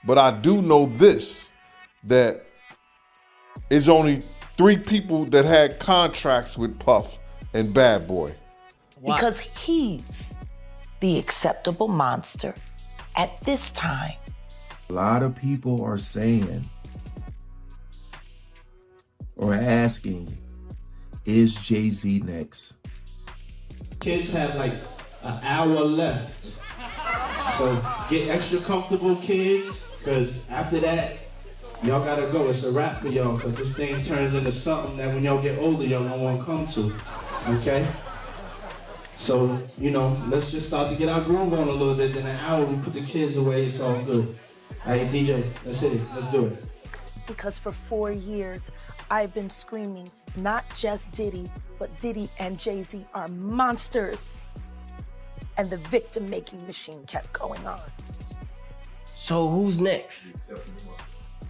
But I do know this, that it's only 3 people that had contracts with Puff and Bad Boy. Why? Because he's the acceptable monster at this time. A lot of people are saying or asking, is JayZ next? Kids have like an hour left. So get extra comfortable, kids, because after that, y'all gotta go. It's a wrap for y'all, because this thing turns into something that when y'all get older, y'all don't want to come to, okay? So, you know, let's just start to get our groove on a little bit. In an hour, we put the kids away, it's all good. All right, DJ, let's hit it, let's do it. Because for 4 years, I've been screaming, not just Diddy, but Diddy and JayZ are monsters. And the victim-making machine kept going on. So who's next?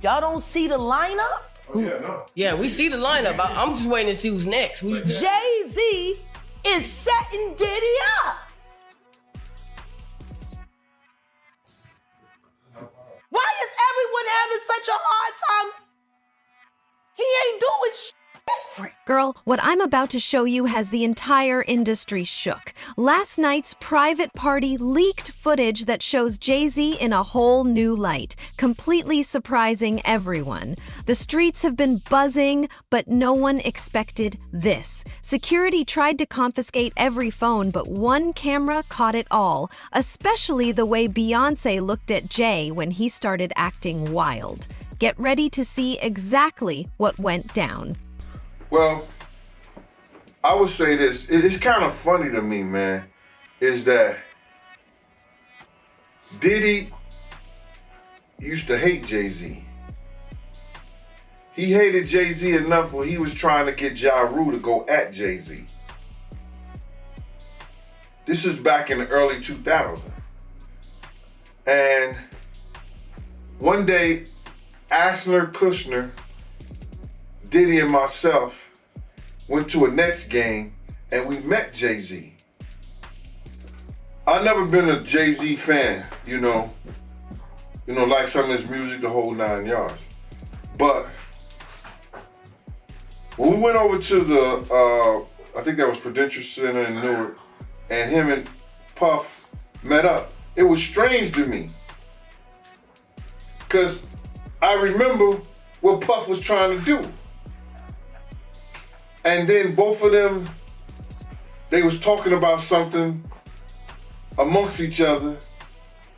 Y'all don't see the lineup? Yeah, we see the lineup. I'm just waiting to see who's next. JayZ is setting Diddy up. Why is everyone having such a hard time? He ain't doing shit different. Girl, what I'm about to show you has the entire industry shook. Last night's private party leaked footage that shows JayZ in a whole new light, completely surprising everyone. The streets have been buzzing, but no one expected this. Security tried to confiscate every phone, but one camera caught it all, especially the way Beyonce looked at Jay when he started acting wild. Get ready to see exactly what went down. Well, I would say this. It's kind of funny to me, man, is that Diddy used to hate JayZ. He hated JayZ enough when he was trying to get Ja Rule to go at JayZ. This is back in the early 2000s. And one day, Asner, Kushner, Diddy and myself went to a Nets game and we met JayZ. I've never been a JayZ fan, you know, like some of his music, the whole 9 yards. But when we went over to the, I think that was Prudential Center in Newark, and him and Puff met up, it was strange to me. Because I remember what Puff was trying to do. And then both of them, they was talking about something amongst each other,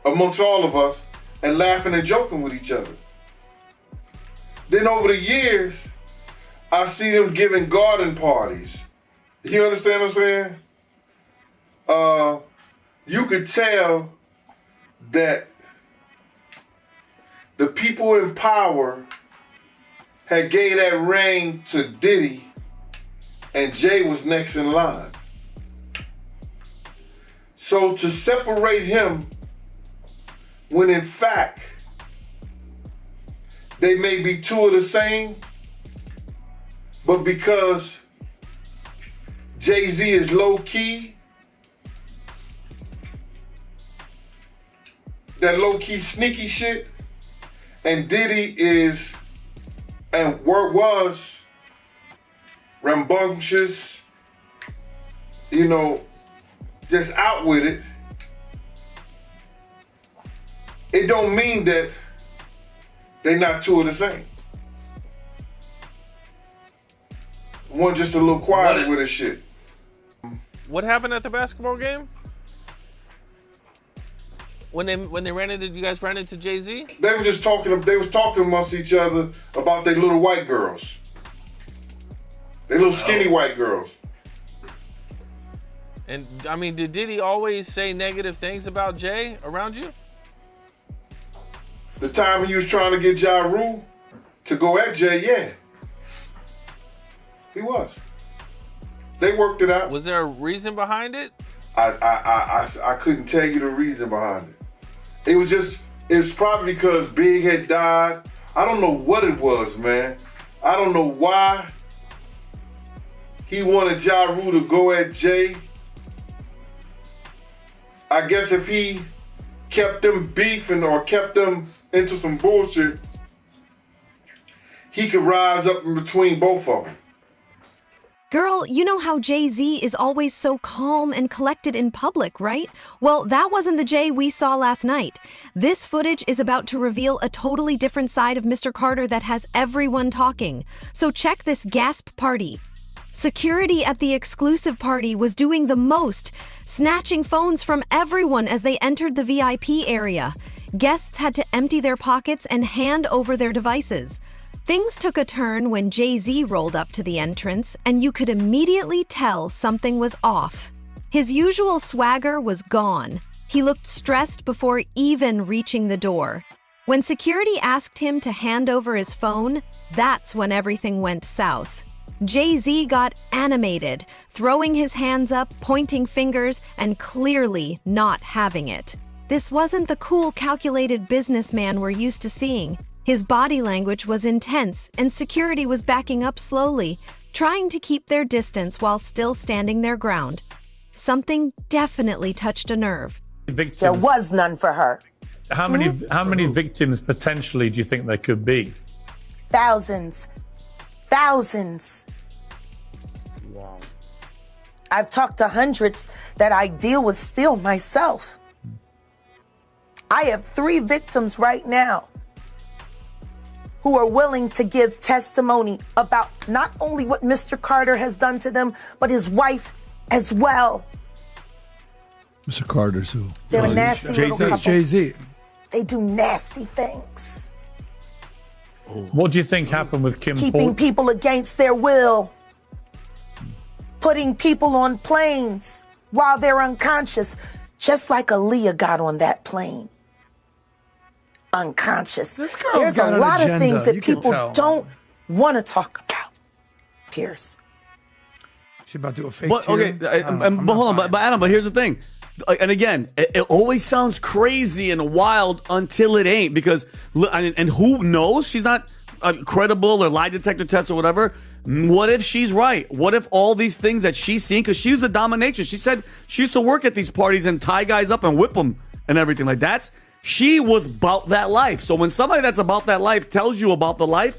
amongst all of us, and laughing and joking with each other. Then over the years, I see them giving garden parties. You understand what I'm saying? You could tell that the people in power had gave that reign to Diddy, and Jay was next in line. So to separate him, when in fact, they may be two of the same, but because JayZ is low key, that low key sneaky shit, and Diddy is, and was rambunctious, you know, just out with it. It don't mean that they not two of the same. One just a little quiet with his shit. What happened at the basketball game? When they ran into, you guys ran into JayZ? They were just talking. They was talking amongst each other about their little white girls. They little skinny white girls. And I mean, did Diddy always say negative things about Jay around you? The time he was trying to get Ja Rule to go at Jay, yeah. He was. They worked it out. Was there a reason behind it? I couldn't tell you the reason behind it. It's probably because Big had died. I don't know what it was, man. I don't know why he wanted Ja Rule to go at Jay. I guess if he kept them beefing or kept them into some bullshit, he could rise up in between both of them. Girl, you know how JayZ is always so calm and collected in public, right? Well, that wasn't the Jay we saw last night. This footage is about to reveal a totally different side of Mr. Carter that has everyone talking. So check this gasp party. Security at the exclusive party was doing the most, snatching phones from everyone as they entered the VIP area. Guests had to empty their pockets and hand over their devices. Things took a turn when JayZ rolled up to the entrance, and you could immediately tell something was off. His usual swagger was gone. He looked stressed before even reaching the door. When security asked him to hand over his phone, that's when everything went south. JayZ got animated, throwing his hands up, pointing fingers, and clearly not having it. This wasn't the cool, calculated businessman we're used to seeing. His body language was intense, and security was backing up slowly, trying to keep their distance while still standing their ground. Something definitely touched a nerve. Victims. There was none for her. How many victims potentially do you think there could be? Thousands. Thousands. Wow. I've talked to hundreds that I deal with still myself. I have 3 victims right now who are willing to give testimony about not only what Mr. Carter has done to them, but his wife as well. Mr. Carter's who? They're a nasty little couple. JayZ. They do nasty things. What do you think happened with Kim Keeping Ford? people against their will. Putting people on planes while they're unconscious, just like Aaliyah got on that plane. Unconscious. This girl's There's got a an lot agenda. of things that You can people tell. don't want to talk about, Pierce. She's about to do a fake But tear. okay, but hold on, but Adam, but here's the thing. And again, it always sounds crazy and wild until it ain't, because and who knows? She's not credible or lie detector test or whatever. What if she's right? What if all these things that she's seen, because she was a dominatrix. She said she used to work at these parties and tie guys up and whip them and everything like that. She was about that life. So when somebody that's about that life tells you about the life,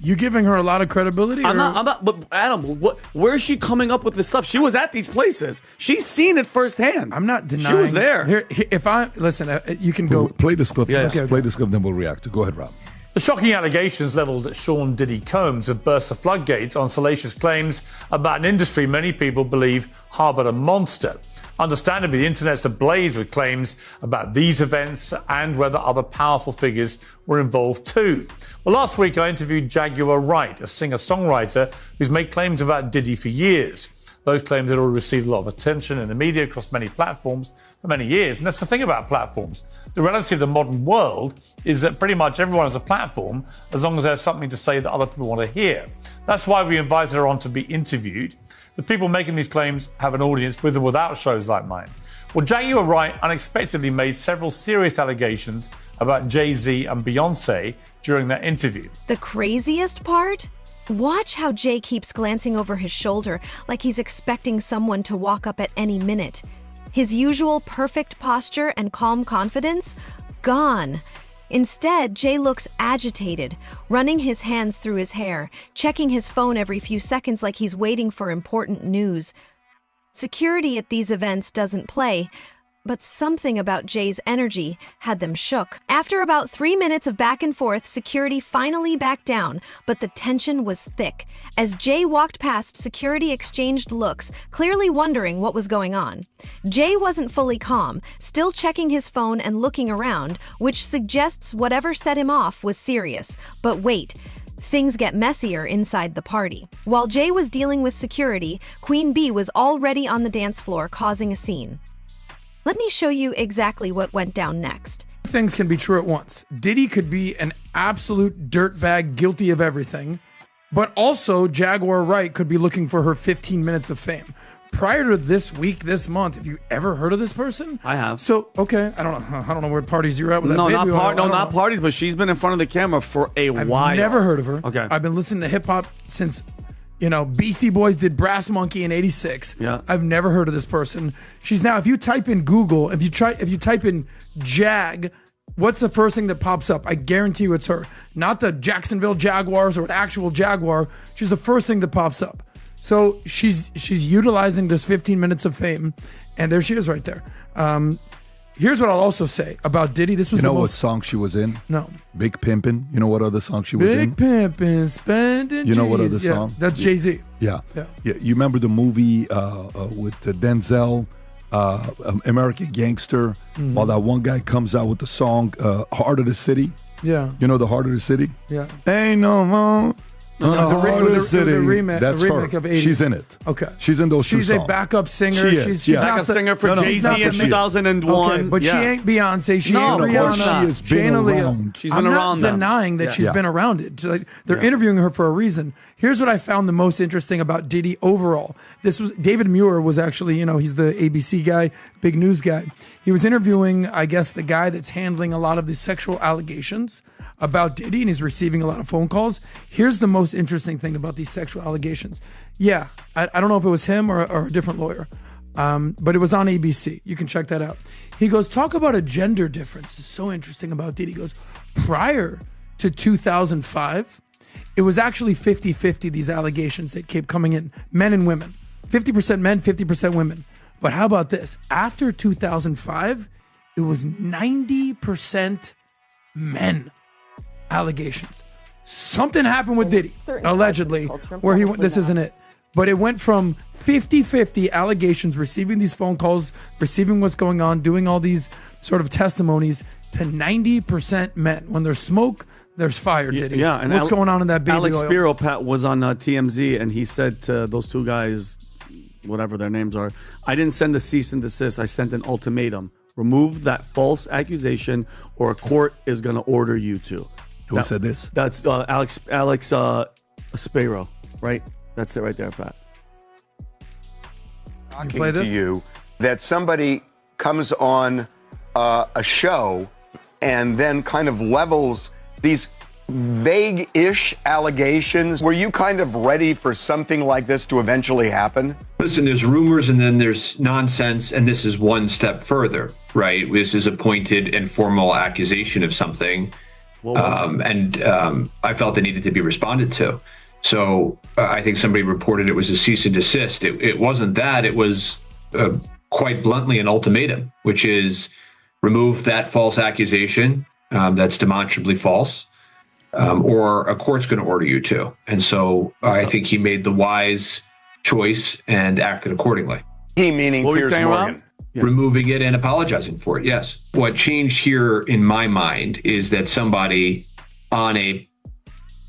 you giving her a lot of credibility? I'm not. But Adam, where is she coming up with this stuff? She was at these places. She's seen it firsthand. I'm not denying. She was there. Here, if I listen, you can go play this clip. Yeah, okay, Play this clip, then we'll react. Go ahead, Rob. The shocking allegations levelled at Sean Diddy Combs have burst the floodgates on salacious claims about an industry many people believe harboured a monster. Understandably, the internet's ablaze with claims about these events and whether other powerful figures were involved too. Well, last week I interviewed Jaguar Wright, a singer-songwriter who's made claims about Diddy for years. Those claims had already received a lot of attention in the media across many platforms for many years. And that's the thing about platforms. The reality of the modern world is that pretty much everyone has a platform as long as they have something to say that other people want to hear. That's why we invited her on to be interviewed. The people making these claims have an audience with or without shows like mine. Well, Jaguar Wright unexpectedly made several serious allegations about JayZ and Beyonce during that interview. The craziest part? Watch how Jay keeps glancing over his shoulder like he's expecting someone to walk up at any minute. His usual perfect posture and calm confidence? Gone. Instead, Jay looks agitated, running his hands through his hair, checking his phone every few seconds like he's waiting for important news. Security at these events doesn't play, but something about Jay's energy had them shook. After about 3 minutes of back and forth, security finally backed down, but the tension was thick. As Jay walked past, security exchanged looks, clearly wondering what was going on. Jay wasn't fully calm, still checking his phone and looking around, which suggests whatever set him off was serious. But wait, things get messier inside the party. While Jay was dealing with security, Queen Bee was already on the dance floor causing a scene. Let me show you exactly what went down next. Things can be true at once. Diddy could be an absolute dirtbag, guilty of everything, but also Jaguar Wright could be looking for her 15 minutes of fame. Prior to this week, this month, have you ever heard of this person? I have. So, okay, I don't know where parties you're at with that No, baby. not parties, but she's been in front of the camera for a while. I've never heard of her. Okay. I've been listening to hip hop since, Beastie Boys did Brass Monkey in '86. Yeah. I've never heard of this person. She's now, if you type in Google, if you type in Jag what's the first thing that pops up? I guarantee you it's her. Not the Jacksonville Jaguars or an actual Jaguar. She's the first thing that pops up. So she's utilizing this 15 minutes of fame, and there she is right there. Here's what I'll also say about Diddy. This was what song she was in? No. Big Pimpin'. You know what other song she was in? Big Pimpin', spending. You know what other song? That's JayZ. Yeah. You remember the movie with Denzel, American Gangster? Mm-hmm. While that one guy comes out with the song Heart of the City. Yeah. You know the Heart of the City? Yeah. Ain't no more. It was a remake That's of her. 80s. She's in it. Okay. She's in those two She's a songs. backup singer. She is. She's Backup singer for JayZ in 2001. Okay, but she ain't Beyonce. She ain't of course Rihanna. she has been around. She's been around I'm them. not denying that she's been around it. Like, they're interviewing her for a reason. Here's what I found the most interesting about Diddy overall. This was David Muir was actually, he's the ABC guy, big news guy. He was interviewing, I guess, the guy that's handling a lot of the sexual allegations about Diddy, and he's receiving a lot of phone calls. Here's the most interesting thing about these sexual allegations. Yeah, I don't know if it was him or a different lawyer, but it was on ABC. You can check that out. He goes, talk about a gender difference. It's so interesting about Diddy. He goes, prior to 2005, it was actually 50-50, these allegations that kept coming in, men and women. 50% men, 50% women. But how about this? After 2005, it was 90% men allegations. Something happened with Diddy, allegedly, where he went, this isn't it. But it went from 50-50 allegations, receiving these phone calls, receiving what's going on, doing all these sort of testimonies, to 90% men. When there's smoke, there's fire, Diddy. Yeah, and what's going on in that baby Alex oil? Spiro, Pat, was on TMZ, and he said to those two guys, whatever their names are, I didn't send a cease and desist. I sent an ultimatum. Remove that false accusation, or a court is going to order you to. Who said this? That's Alex Spiro, right? That's it right there, Pat. Can you play this? To you that somebody comes on a show and then kind of levels these vague-ish allegations. Were you kind of ready for something like this to eventually happen? Listen, there's rumors and then there's nonsense, and this is one step further, right? This is a pointed and formal accusation of something, I felt it needed to be responded to. So I think somebody reported it was a cease and desist. It wasn't that. It was quite bluntly an ultimatum, which is remove that false accusation that's demonstrably false, or a court's going to order you to. And so I think he made the wise choice and acted accordingly. He meaning Piers Morgan. Removing it and apologizing for it, yes. What changed here in my mind is that somebody on a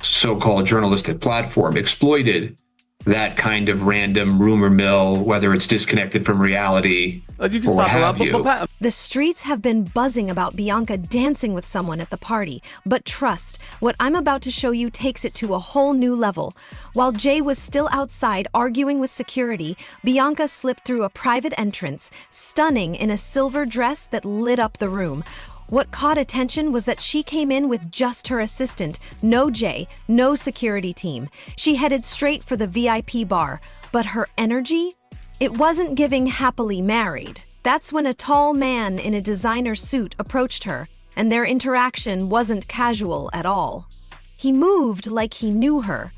so-called journalistic platform exploited that kind of random rumor mill, whether it's disconnected from reality or what have you. The streets have been buzzing about Bianca dancing with someone at the party. But trust, what I'm about to show you takes it to a whole new level. While Jay was still outside arguing with security, Bianca slipped through a private entrance, stunning in a silver dress that lit up the room. What caught attention was that she came in with just her assistant, no Jay, no security team. She headed straight for the VIP bar, but her energy? It wasn't giving happily married. That's when a tall man in a designer suit approached her, and their interaction wasn't casual at all. He moved like he knew her.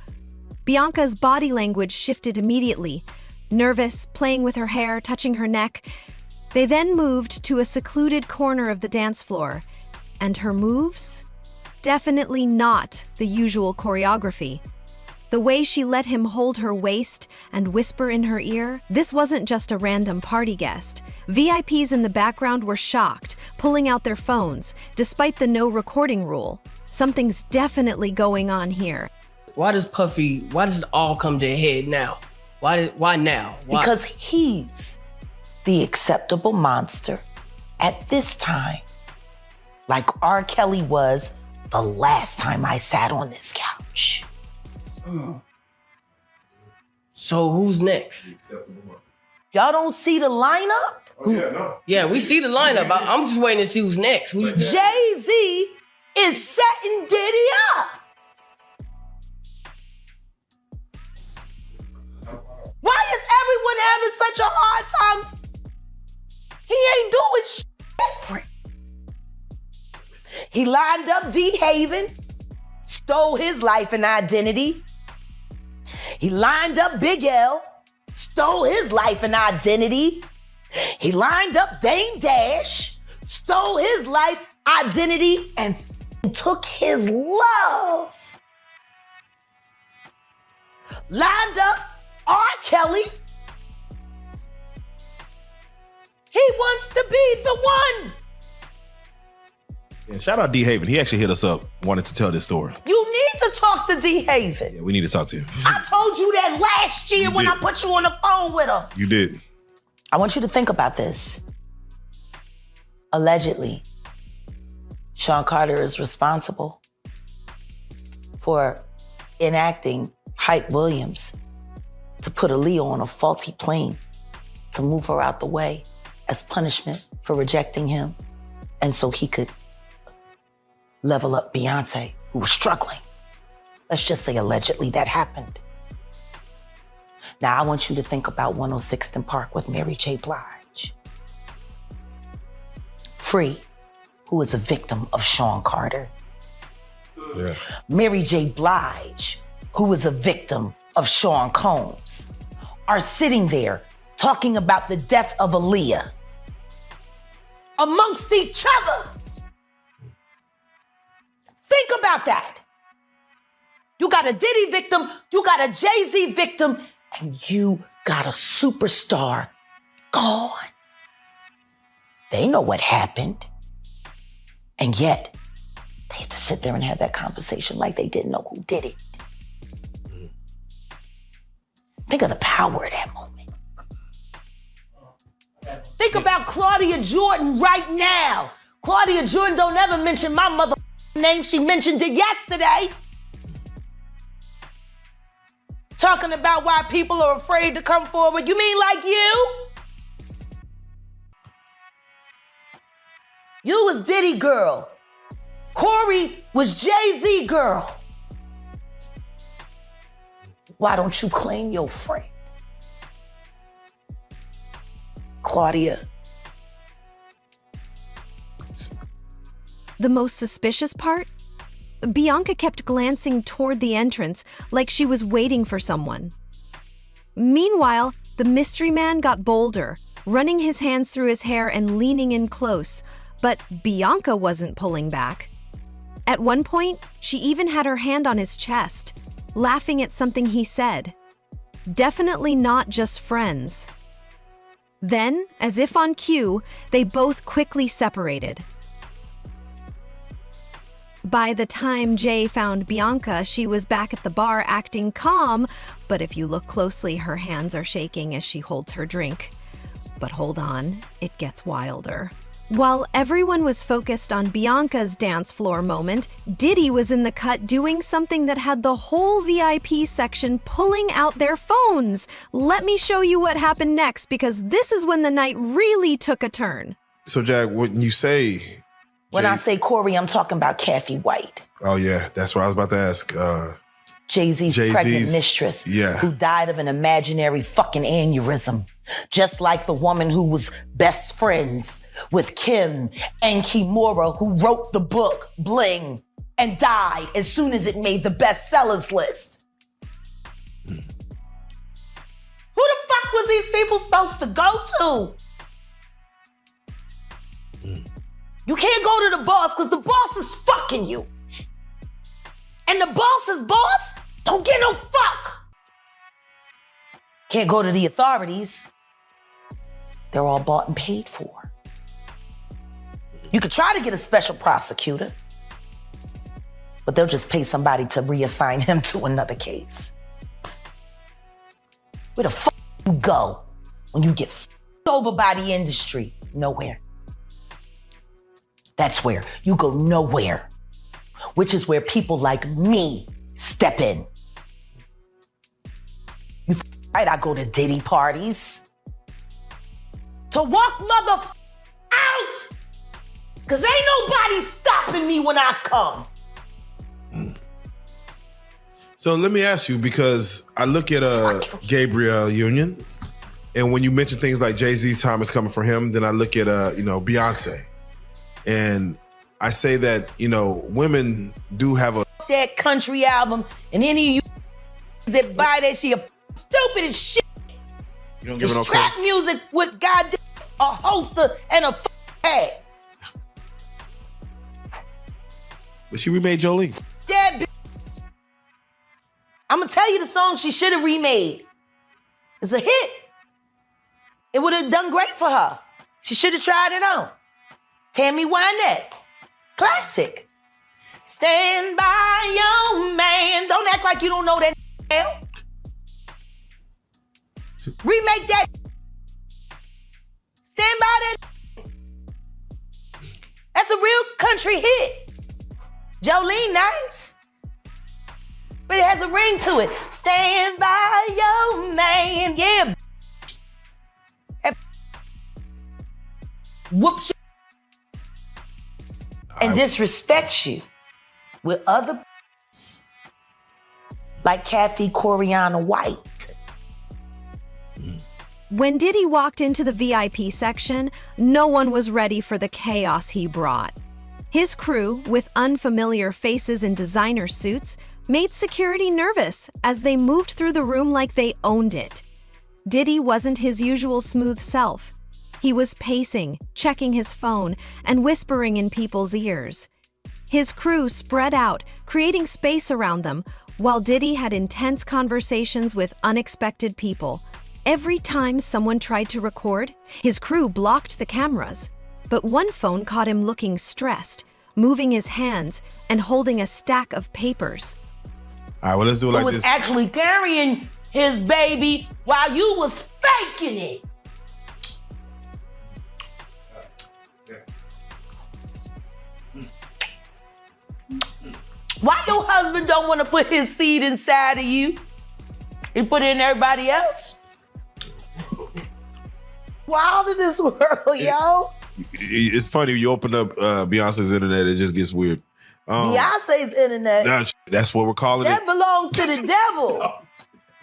Bianca's body language shifted immediately, nervous, playing with her hair, touching her neck. They then moved to a secluded corner of the dance floor, and her moves? Definitely not the usual choreography. The way she let him hold her waist and whisper in her ear, this wasn't just a random party guest. VIPs in the background were shocked, pulling out their phones, despite the no recording rule. Something's definitely going on here. Why does it all come to a head now? Why now? Why? Because he's the acceptable monster at this time, like R. Kelly was the last time I sat on this couch. So who's next? Y'all don't see the lineup? Yeah, we see the lineup. I'm just waiting to see who's next. JayZ is setting Diddy up. Why is everyone having such a hard time? He ain't doing shit different. He lined up D. Haven, stole his life and identity. He lined up Big L, stole his life and identity. He lined up Dame Dash, stole his life, identity, and took his love. Lined up R. Kelly. He wants to be the one. Yeah, shout out D. Haven. He actually hit us up, wanted to tell this story. You need to talk to D. Haven. Yeah, we need to talk to him. I told you that last year when I put you on the phone with him. You did. I want you to think about this. Allegedly, Sean Carter is responsible for enacting Hype Williams to put Aaliyah on a faulty plane to move her out the way as punishment for rejecting him, and so he could level up Beyonce, who was struggling. Let's just say allegedly that happened. Now I want you to think about 106th and Park with Mary J. Blige. Free, who is a victim of Sean Carter. Yeah. Mary J. Blige, who is a victim of Sean Combs, are sitting there talking about the death of Aaliyah amongst each other. Think about that. You got a Diddy victim, you got a JayZ victim, and you got a superstar gone. They know what happened. And yet, they had to sit there and have that conversation like they didn't know who did it. Think of the power of that moment. Think about Claudia Jordan right now. Claudia Jordan don't ever mention my mother name. She mentioned it yesterday. Talking about why people are afraid to come forward. You mean like you? You was Diddy girl. Corey was JayZ girl. Why don't you claim your friend? Claudia. The most suspicious part? Bianca kept glancing toward the entrance like she was waiting for someone. Meanwhile, the mystery man got bolder, running his hands through his hair and leaning in close, but Bianca wasn't pulling back. At one point, she even had her hand on his chest, laughing at something he said. Definitely not just friends. Then, as if on cue, they both quickly separated. By the time Jay found Bianca, she was back at the bar acting calm, but if you look closely, her hands are shaking as she holds her drink. But hold on, it gets wilder. While everyone was focused on Bianca's dance floor moment, Diddy was in the cut doing something that had the whole VIP section pulling out their phones. Let me show you what happened next, because this is when the night really took a turn. So, Jack, when you say... When I say Corey, I'm talking about Kathy White. Oh, yeah. That's what I was about to ask. JayZ's pregnant mistress, who died of an imaginary fucking aneurysm. Just like the woman who was best friends with Kim and Kimura, who wrote the book Bling and died as soon as it made the bestsellers list. Who the fuck was these people supposed to go to? You can't go to the boss because the boss is fucking you. And the boss's boss don't get no fuck. Can't go to the authorities. They're all bought and paid for. You could try to get a special prosecutor, but they'll just pay somebody to reassign him to another case. Where the fuck you go when you get over by the industry? Nowhere. That's where you go nowhere, which is where people like me step in. You right, I go to Diddy parties to walk mother out, cause ain't nobody stopping me when I come. So let me ask you, because I look at Gabriel Union, and when you mention things like JayZ's time is coming for him, then I look at Beyonce. And I say that, women do have a that country album, and any of you that buy that shit, stupid as shit. You don't give it no It's trap credit. music with goddamn a holster and a hat. But she remade Jolene. That bitch. I'm gonna tell you the song she should have remade. It's a hit. It would have done great for her. She should have tried it on. Tammy Wynette. Classic. Stand by your man. Don't act like you don't know that hell. Remake that. Stand by that. That's a real country hit. Jolene, nice. But it has a ring to it. Stand by your man. Yeah. Whoops and disrespects you with other like Kathy Coriana White. When Diddy walked into the VIP section, no one was ready for the chaos he brought. His crew, with unfamiliar faces in designer suits, made security nervous as they moved through the room like they owned it. Diddy wasn't his usual smooth self. He was pacing, checking his phone, and whispering in people's ears. His crew spread out, creating space around them, while Diddy had intense conversations with unexpected people. Every time someone tried to record, his crew blocked the cameras. But one phone caught him looking stressed, moving his hands and holding a stack of papers. All right, well, let's do it like Who was this. actually carrying his baby while you was faking it. Why your husband don't want to put his seed inside of you? He put it in everybody else? Wild in this world, yo. It's funny, you open up Beyonce's internet, it just gets weird. Beyonce's internet. That's what we're calling That it. belongs to the devil.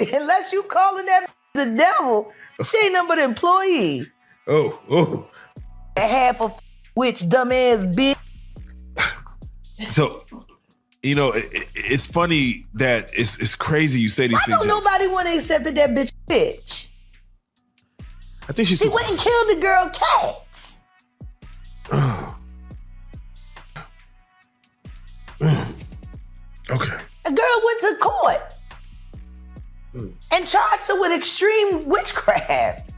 Unless you calling that the devil, she ain't nothing but an employee. Oh. Half of which dumbass bitch. So, it's funny that it's crazy you say these Why things. don't nobody want to accept that bitch bitch? I think she's. She went and killed the girl cats. Okay. A girl went to court and charged her with extreme witchcraft.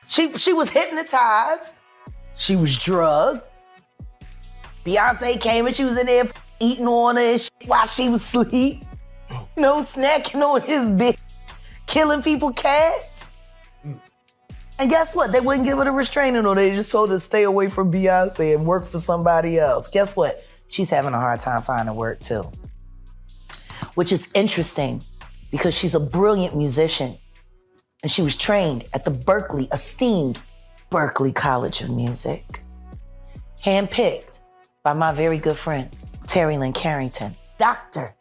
She was hypnotized. She was drugged. Beyonce came and she was in there eating on her and shit while she was asleep. Snacking on his bitch, killing people cats. And guess what? They wouldn't give her the restraining order. They just told her to stay away from Beyonce and work for somebody else. Guess what? She's having a hard time finding work too. Which is interesting because she's a brilliant musician. And she was trained at the esteemed Berklee College of Music. Handpicked by my very good friend, Terry Lynn Carrington, Dr.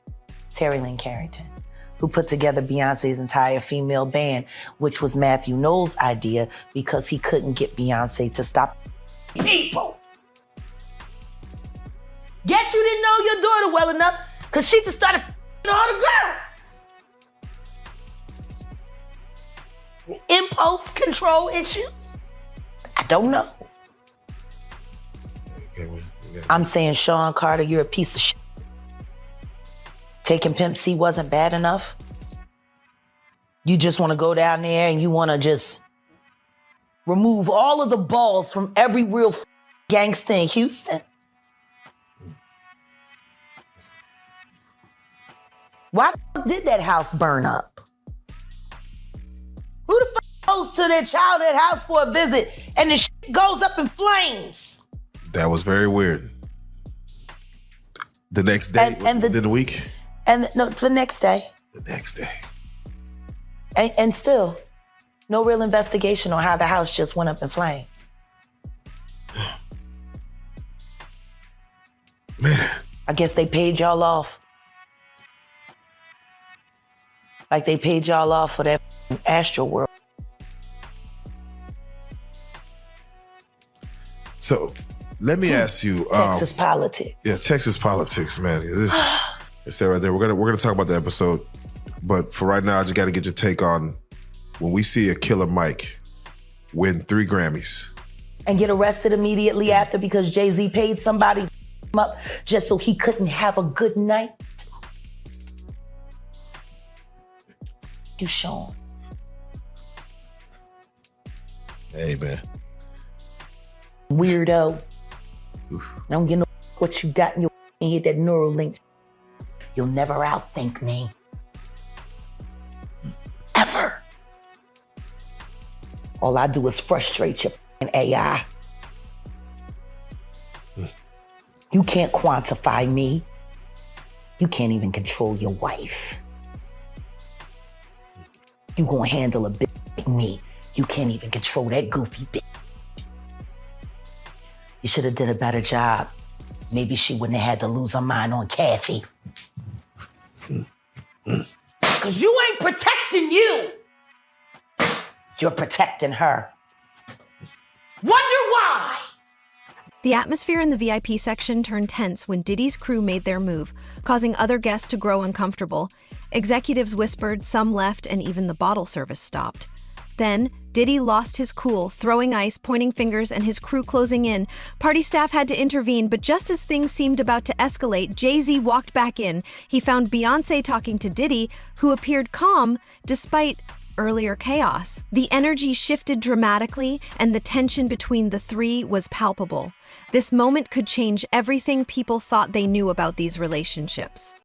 Terry Lynn Carrington, who put together Beyonce's entire female band, which was Matthew Knowles' idea because he couldn't get Beyonce to stop people. Guess you didn't know your daughter well enough because she just started all the girls. Impulse control issues? I don't know. I'm saying, Sean Carter, you're a piece of shit. Taking Pimp C wasn't bad enough. You just want to go down there and you want to just remove all of the balls from every real gangster in Houston. Why the fuck did that house burn up? Who the fuck goes to their childhood house for a visit and the shit goes up in flames? That was very weird. The next day, within the week? And no, the next day. The next day. And still, no real investigation on how the house just went up in flames. Man. I guess they paid y'all off. Like they paid y'all off for that Astro World. So let me ask you. Texas politics. Yeah, Texas politics, man. It's that right there. We're gonna talk about the episode, but for right now, I just got to get your take on when we see a Killer Mike win 3 Grammys. And get arrested immediately after because JayZ paid somebody to him up just so he couldn't have a good night. You, Sean. Hey, man. Weirdo. I don't get no what you got in your head, that Neuralink. You'll never outthink me. Ever. All I do is frustrate your AI. You can't quantify me. You can't even control your wife. You gonna handle a bitch like me. You can't even control that goofy bitch. You should have did a better job. Maybe she wouldn't have had to lose her mind on Kathy. Cause you ain't protecting you. You're protecting her. Wonder why? The atmosphere in the VIP section turned tense when Diddy's crew made their move, causing other guests to grow uncomfortable. Executives whispered, some left, and even the bottle service stopped. Then, Diddy lost his cool, throwing ice, pointing fingers, and his crew closing in. Party staff had to intervene, but just as things seemed about to escalate, JayZ walked back in. He found Beyonce talking to Diddy, who appeared calm despite earlier chaos. The energy shifted dramatically, and the tension between the three was palpable. This moment could change everything people thought they knew about these relationships.